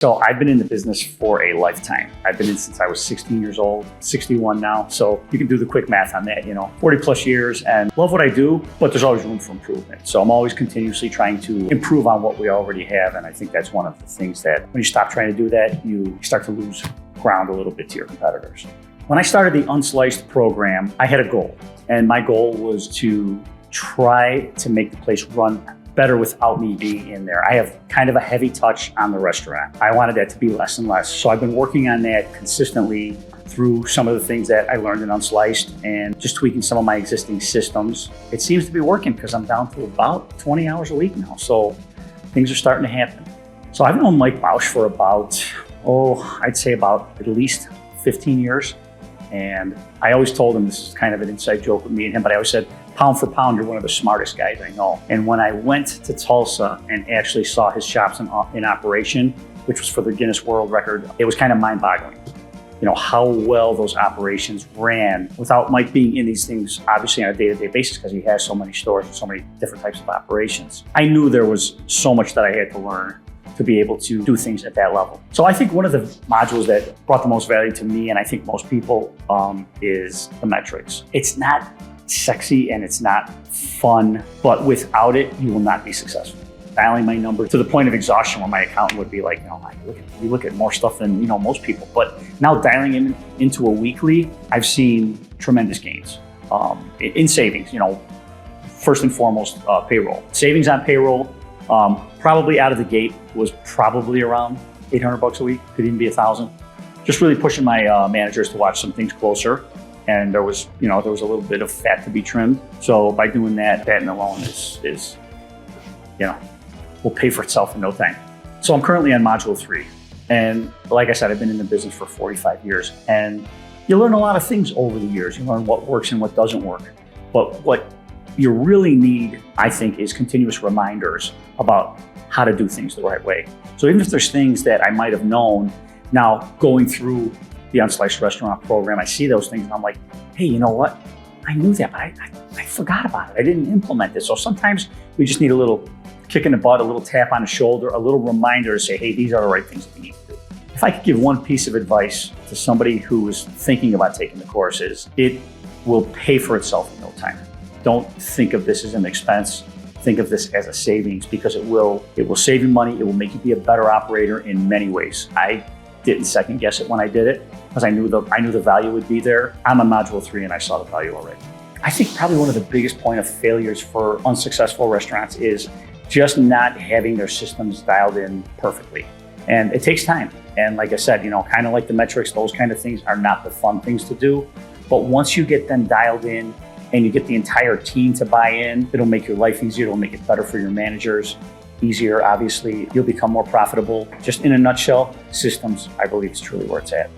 So I've been in the business for a lifetime. I've been in since I was 16 years old, 61 now. So you can do the quick math on that, 40 plus years, and love what I do, but there's always room for improvement. So I'm always continuously trying to improve on what we already have. And I think that's one of the things that when you stop trying to do that, you start to lose ground a little bit to your competitors. When I started the Unsliced program, I had a goal. And my goal was to try to make the place run better without me being in there. I have kind of a heavy touch on the restaurant. I wanted that to be less and less. So I've been working on that consistently through some of the things that I learned in Unsliced and just tweaking some of my existing systems. It seems to be working because I'm down to about 20 hours a week now. So things are starting to happen. So I've known Mike Bousch for about, I'd say about at least 15 years. And I always told him, this is kind of an inside joke with me and him, but I always said, pound for pound, you're one of the smartest guys I know. And when I went to Tulsa and actually saw his shops in operation, which was for the Guinness World Record, it was kind of mind-boggling. How well those operations ran without Mike being in these things, obviously on a day-to-day basis, because he has so many stores and so many different types of operations. I knew there was so much that I had to learn to be able to do things at that level. So I think one of the modules that brought the most value to me, and I think most people, is the metrics. It's not sexy and it's not fun, but without it, you will not be successful. Dialing my number to the point of exhaustion where my accountant would be like, you look at more stuff than most people. But now dialing into a weekly, I've seen tremendous gains in savings. First and foremost, payroll. Savings on payroll, probably out of the gate was probably around $800 a week, could even be $1,000. Just really pushing my managers to watch some things closer. And there was a little bit of fat to be trimmed. So by doing that and alone is will pay for itself in no time. So I'm currently on module 3. And like I said, I've been in the business for 45 years. And you learn a lot of things over the years. You learn what works and what doesn't work. But what you really need, I think, is continuous reminders about how to do things the right way. So even if there's things that I might have known, now going through the Unsliced Restaurant program, I see those things and I'm like, hey, you know what? I knew that, but I forgot about it. I didn't implement it. So sometimes we just need a little kick in the butt, a little tap on the shoulder, a little reminder to say, hey, these are the right things that you need to do. If I could give one piece of advice to somebody who is thinking about taking the courses, it will pay for itself in no time. Don't think of this as an expense. Think of this as a savings, because it will save you money. It will make you be a better operator in many ways. I didn't second guess it when I did it because I knew the value would be there. I'm on module 3 and I saw the value already. I think probably one of the biggest point of failures for unsuccessful restaurants is just not having their systems dialed in perfectly. And it takes time. And like I said, kind of like the metrics, those kind of things are not the fun things to do. But once you get them dialed in and you get the entire team to buy in, it'll make your life easier. It'll make it better for your managers. Easier, obviously, you'll become more profitable. Just in a nutshell, systems, I believe, is truly where it's at.